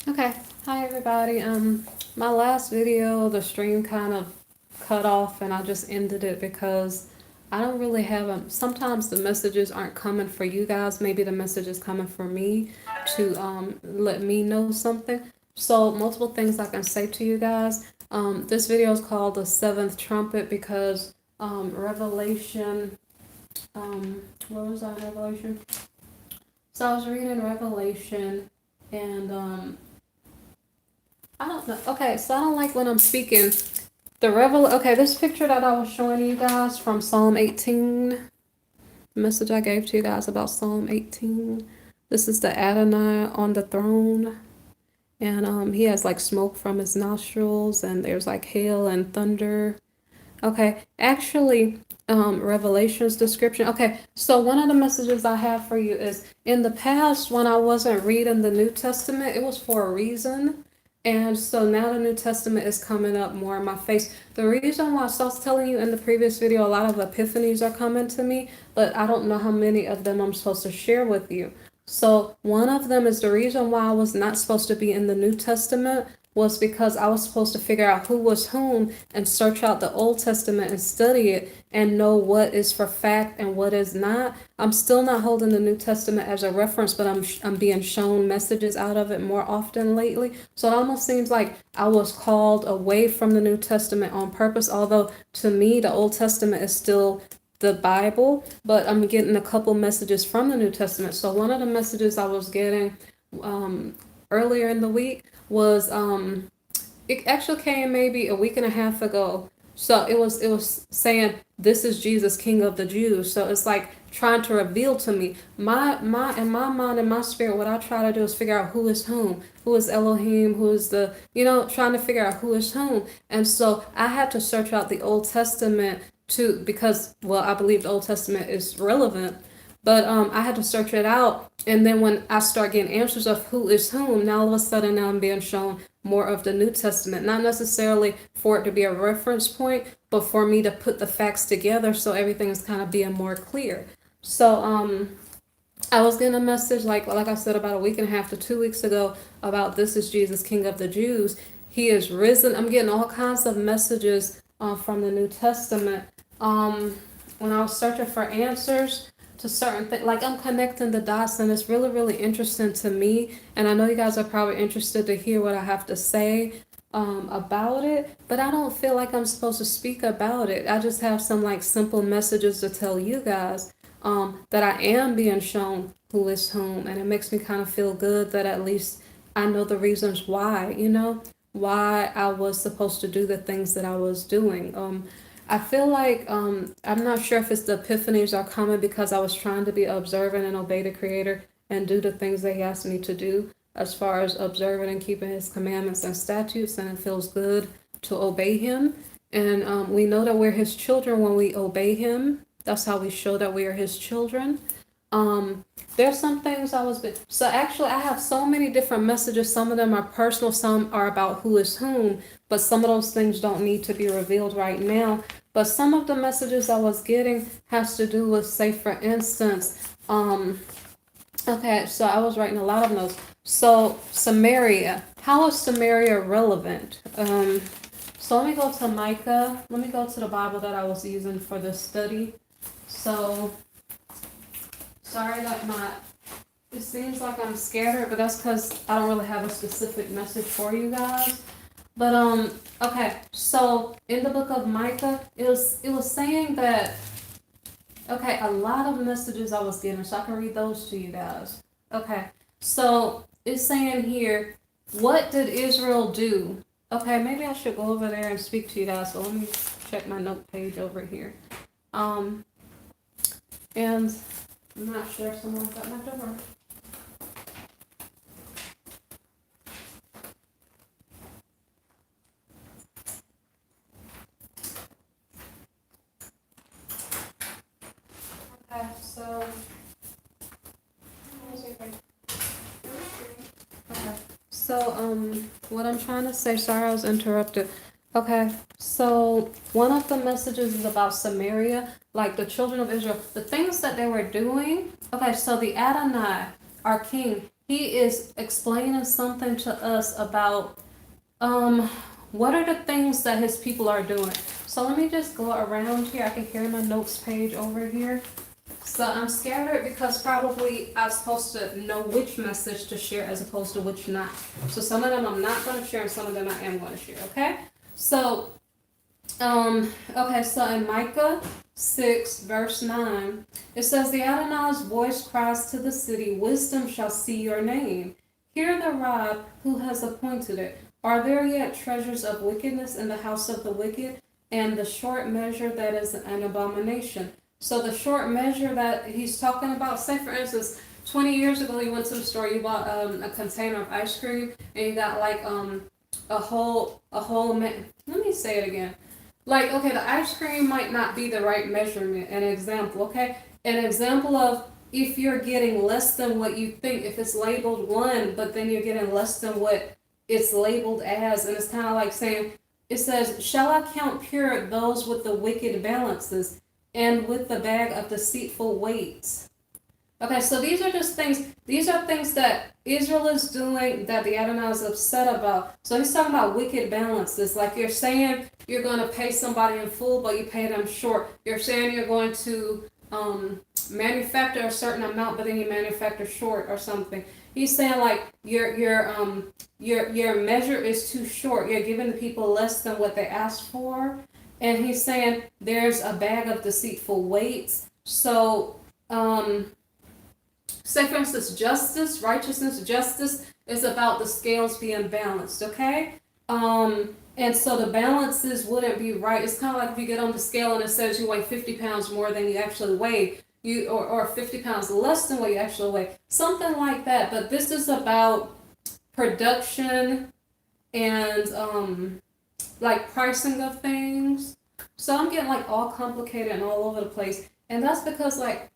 Okay, hi everybody. My last video, the stream kind of cut off, and I just ended it because I don't really have a. Sometimes the messages aren't coming for you guys. Maybe the message is coming for me to let me know something. So multiple things I can say to you guys. This video is called the Seventh Trumpet because Revelation. What was that Revelation? So I was reading Revelation, and I don't know. Okay, so I don't like when I'm speaking. Okay, this picture that I was showing you guys from Psalm 18, the message I gave to you guys about Psalm 18. This is the Adonai on the throne, and he has like smoke from his nostrils, and there's like hail and thunder. Okay, actually, Revelation's description. Okay, so one of the messages I have for you is in the past when I wasn't reading the New Testament, it was for a reason. And so now the New Testament is coming up more in my face. The reason why, so I was telling you in the previous video, a lot of epiphanies are coming to me, but I don't know how many of them I'm supposed to share with you. So one of them is the reason why I was not supposed to be in the New Testament was because I was supposed to figure out who was whom and search out the Old Testament and study it and know what is for fact and what is not. I'm still not holding the New Testament as a reference, but I'm being shown messages out of it more often lately. So it almost seems like I was called away from the New Testament on purpose, although to me the Old Testament is still the Bible, but I'm getting a couple messages from the New Testament. So one of the messages I was getting earlier in the week was it actually came maybe a week and a half ago. So it was saying this is Jesus, King of the Jews. So it's like trying to reveal to me my in my mind and my spirit. What I try to do is figure out who is whom, who is Elohim, who is the trying to figure out who is whom. And so I had to search out the Old Testament too because well I believe the Old Testament is relevant. But I had to search it out, and then when I start getting answers of who is whom, now all of a sudden now I'm being shown more of the New Testament. Not necessarily for it to be a reference point, but for me to put the facts together so everything is kind of being more clear. So I was getting a message like I said about a week and a half to 2 weeks ago about this is Jesus, King of the Jews. He is risen. I'm getting all kinds of messages from the New Testament. When I was searching for answers to certain things, like I'm connecting the dots, and it's really, really interesting to me. And I know you guys are probably interested to hear what I have to say about it, but I don't feel like I'm supposed to speak about it. I just have some like simple messages to tell you guys that I am being shown who is whom, and it makes me kind of feel good that at least I know the reasons why, why I was supposed to do the things that I was doing. I feel like I'm not sure if it's the epiphanies are coming because I was trying to be observant and obey the Creator and do the things that He asked me to do as far as observing and keeping His commandments and statutes, and it feels good to obey Him. And we know that we're His children when we obey Him. That's how we show that we are His children. There's some things so actually I have so many different messages. Some of them are personal, some are about who is whom, but some of those things don't need to be revealed right now. But some of the messages I was getting has to do with, say for instance, okay, so I was writing a lot of notes. So Samaria, how is Samaria relevant? So let me go to Micah. Let me go to the Bible that I was using for this study. So sorry that it seems like I'm scattered, but that's because I don't really have a specific message for you guys. But okay, so in the book of Micah, it was saying that okay, a lot of messages I was getting, so I can read those to you guys. Okay, so it's saying here, what did Israel do? Okay, maybe I should go over there and speak to you guys. So let me check my note page over here. And I'm not sure if someone's at my door. Okay, so okay. So what I'm trying to say, sorry I was interrupted. Okay, so one of the messages is about Samaria, like the children of Israel, the things that they were doing. Okay, so the Adonai, our king, he is explaining something to us about um what are the things that his people are doing. So let me just go around here. I can carry my notes page over here. So I'm scattered because probably I was supposed to know which message to share as opposed to which not. So some of them I'm not going to share and some of them I am going to share, okay? So, so in Micah 6, verse 9, it says, The Adonai's voice cries to the city, wisdom shall see your name. Hear the rod who has appointed it. Are there yet treasures of wickedness in the house of the wicked, and the short measure that is an abomination? So the short measure that he's talking about, say for instance, 20 years ago you went to the store, you bought a container of ice cream, and you got like let me say it again. Like, okay, the ice cream might not be the right measurement. An example, okay? An example of if you're getting less than what you think, if it's labeled 1, but then you're getting less than what it's labeled as, and it's kind of like saying, it says, Shall I count pure those with the wicked balances and with the bag of deceitful weights? Okay, so these are things that Israel is doing that the Adonai is upset about. So he's talking about wicked balances. Like you're saying you're going to pay somebody in full, but you pay them short. You're saying you're going to manufacture a certain amount, but then you manufacture short or something. He's saying like your measure is too short. You're giving the people less than what they asked for. And he's saying there's a bag of deceitful weights. So say, for instance, justice is about the scales being balanced, okay? And so the balances wouldn't be right. It's kind of like if you get on the scale and it says you weigh 50 pounds more than you actually weigh, or 50 pounds less than what you actually weigh, something like that. But this is about production and like pricing of things. So I'm getting like all complicated and all over the place, and that's because like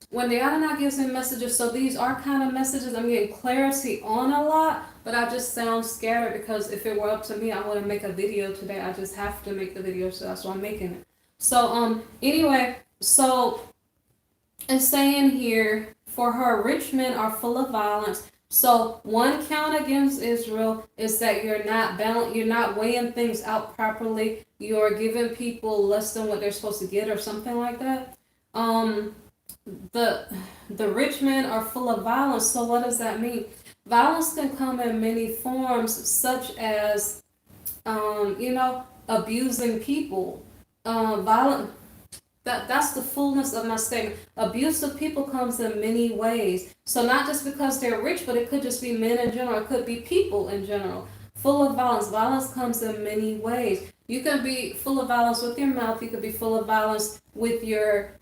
when the Adonai gives me messages, so these are kind of messages I'm getting clarity on a lot, but I just sound scattered because if it were up to me, I wouldn't make a video today. I just have to make the video, so that's why I'm making it. So anyway, so it's saying here, for her rich men are full of violence. So one count against Israel is that you're not weighing things out properly. You're giving people less than what they're supposed to get or something like that. The rich men are full of violence. So what does that mean? Violence can come in many forms, such as abusing people. Violent. That's the fullness of my statement. Abuse of people comes in many ways. So not just because they're rich, but it could just be men in general. It could be people in general. Full of violence. Violence comes in many ways. You can be full of violence with your mouth. You could be full of violence with your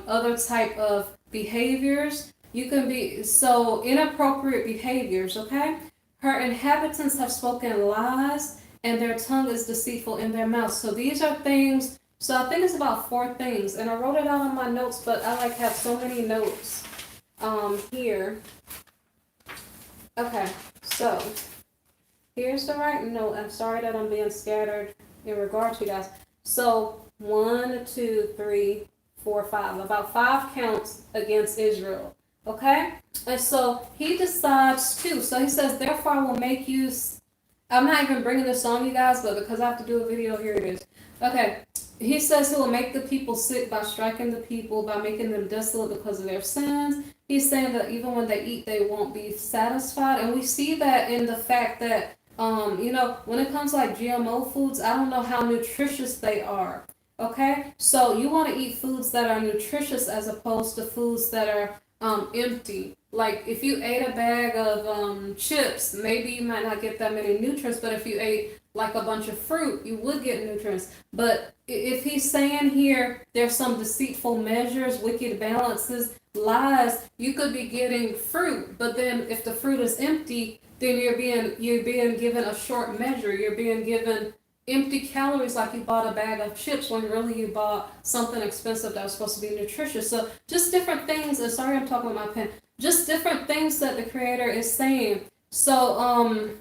other type of behaviors. You can be so inappropriate behaviors. Okay. Her inhabitants have spoken lies, and their tongue is deceitful in their mouth. So these are things. So I think it's about 4 things, and I wrote it out in my notes, but I like have so many notes here. Okay, so here's the right note. I'm sorry that I'm being scattered in regard to you guys. So 1, 2, 3, 4, 5. About 5 counts against Israel. Okay? And so he decides to. So he says, therefore I will make you. I'm not even bringing this on you guys, but because I have to do a video, here it is. Okay. He says he will make the people sick by striking the people, by making them desolate because of their sins. He's saying that even when they eat, they won't be satisfied. And we see that in the fact that, when it comes to like GMO foods, I don't know how nutritious they are. Okay? So you want to eat foods that are nutritious as opposed to foods that are empty. Like if you ate a bag of chips, maybe you might not get that many nutrients, but if you ate like a bunch of fruit, you would get nutrients. But if he's saying here there's some deceitful measures, wicked balances, lies, you could be getting fruit, but then if the fruit is empty, then you're being given a short measure. You're being given empty calories, like you bought a bag of chips when really you bought something expensive that was supposed to be nutritious. So just different things, and sorry I'm talking with my pen, just different things that the Creator is saying. So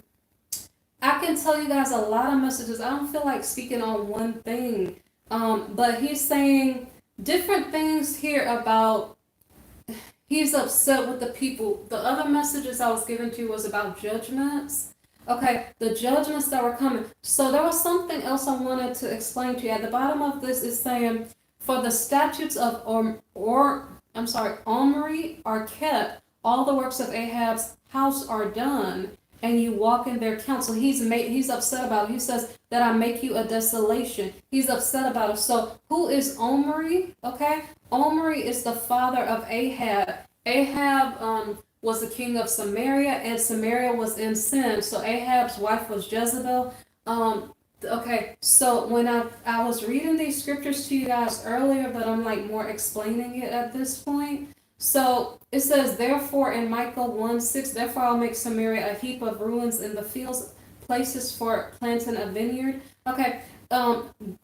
I can tell you guys a lot of messages. I don't feel like speaking on one thing, but he's saying different things here about, He's upset with the people. The other messages I was giving to you was about judgments. Okay, the judgments that were coming. So there was something else I wanted to explain to you. At the bottom of this is saying, for the statutes of Omri are kept, all the works of Ahab's house are done, and you walk in their counsel. He's upset about it. He says that I make you a desolation. He's upset about it. So who is Omri? Okay, Omri is the father of Ahab. Ahab was the king of Samaria, and Samaria was in sin. So Ahab's wife was Jezebel. Okay, so when I was reading these scriptures to you guys earlier, but I'm like more explaining it at this point. So it says, therefore in Micah 1:6, therefore I'll make Samaria a heap of ruins in the fields, places for planting a vineyard. Okay,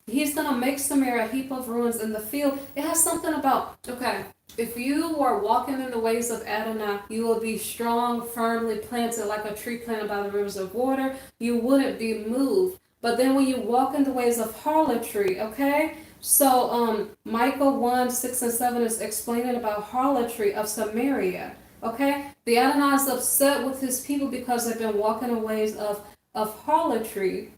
he's gonna make Samaria a heap of ruins in the field. It has something about, okay, if you were walking in the ways of Adonai, you will be strong, firmly planted like a tree planted by the rivers of water. You wouldn't be moved. But then when you walk in the ways of harlotry, okay? So Micah 1:6 and 7 is explaining about harlotry of Samaria. Okay? The Adonai is upset with his people because they've been walking in ways of harlotry.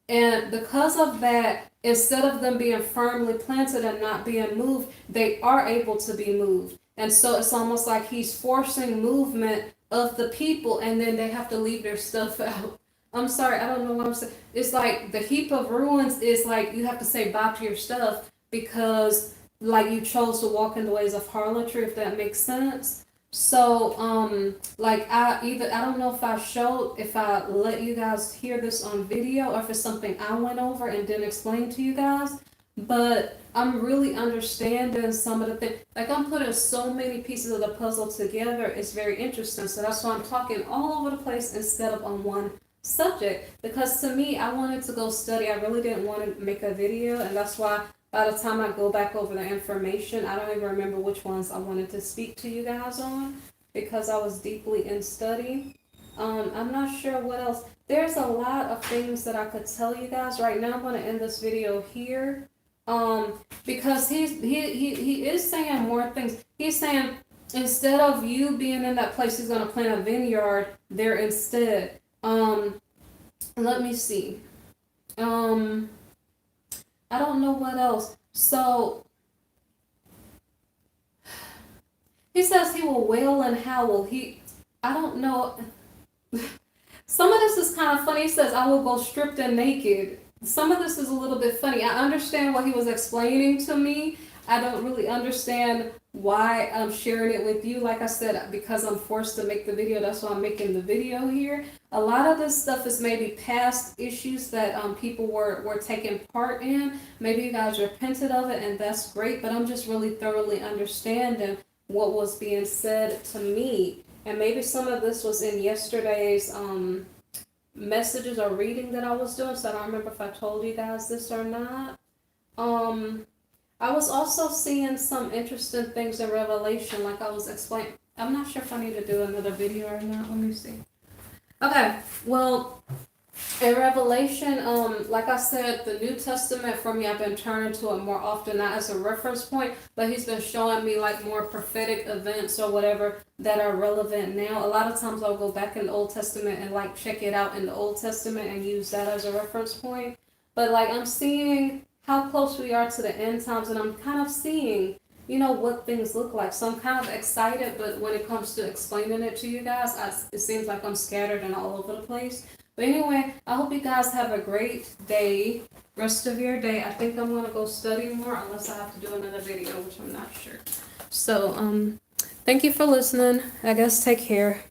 And because of that, instead of them being firmly planted and not being moved, they are able to be moved. And so it's almost like he's forcing movement of the people, and then they have to leave their stuff out. I'm sorry, I don't know what I'm saying. It's like the heap of ruins is like you have to say bye to your stuff because like you chose to walk in the ways of harlotry, if that makes sense. So like I don't know if I let you guys hear this on video or if it's something I went over and didn't explain to you guys, but I'm really understanding some of the things. Like I'm putting so many pieces of the puzzle together. It's very interesting. So that's why I'm talking all over the place instead of on one subject, because to me I wanted to go study. I really didn't want to make a video, and that's why by the time I go back over the information, I don't even remember which ones I wanted to speak to you guys on because I was deeply in study. I'm not sure what else. There's a lot of things that I could tell you guys. Right now I'm going to end this video here because he is saying more things. He's saying instead of you being in that place, he's going to plant a vineyard there instead. Let me see. I don't know what else. So he says he will wail and howl. I don't know. Some of this is kind of funny. He says, I will go stripped and naked. Some of this is a little bit funny. I understand what he was explaining to me. I don't really understand why I'm sharing it with you. Like I said, because I'm forced to make the video, that's why I'm making the video here. A lot of this stuff is maybe past issues that people were taking part in. Maybe you guys repented of it, and that's great, but I'm just really thoroughly understanding what was being said to me. And maybe some of this was in yesterday's messages or reading that I was doing, so I don't remember if I told you guys this or not. I was also seeing some interesting things in Revelation, like I was explaining. I'm not sure if I need to do another video or not. Let me see. Okay, well, in Revelation, like I said, the New Testament for me, I've been turning to it more often, not as a reference point, but he's been showing me like more prophetic events or whatever that are relevant now. A lot of times I'll go back in the Old Testament and like check it out in the Old Testament and use that as a reference point. But like I'm seeing how close we are to the end times, and I'm kind of seeing, what things look like. So I'm kind of excited, but when it comes to explaining it to you guys, it seems like I'm scattered and all over the place. But anyway, I hope you guys have a great day, rest of your day. I think I'm going to go study more unless I have to do another video, which I'm not sure. So, thank you for listening. I guess take care.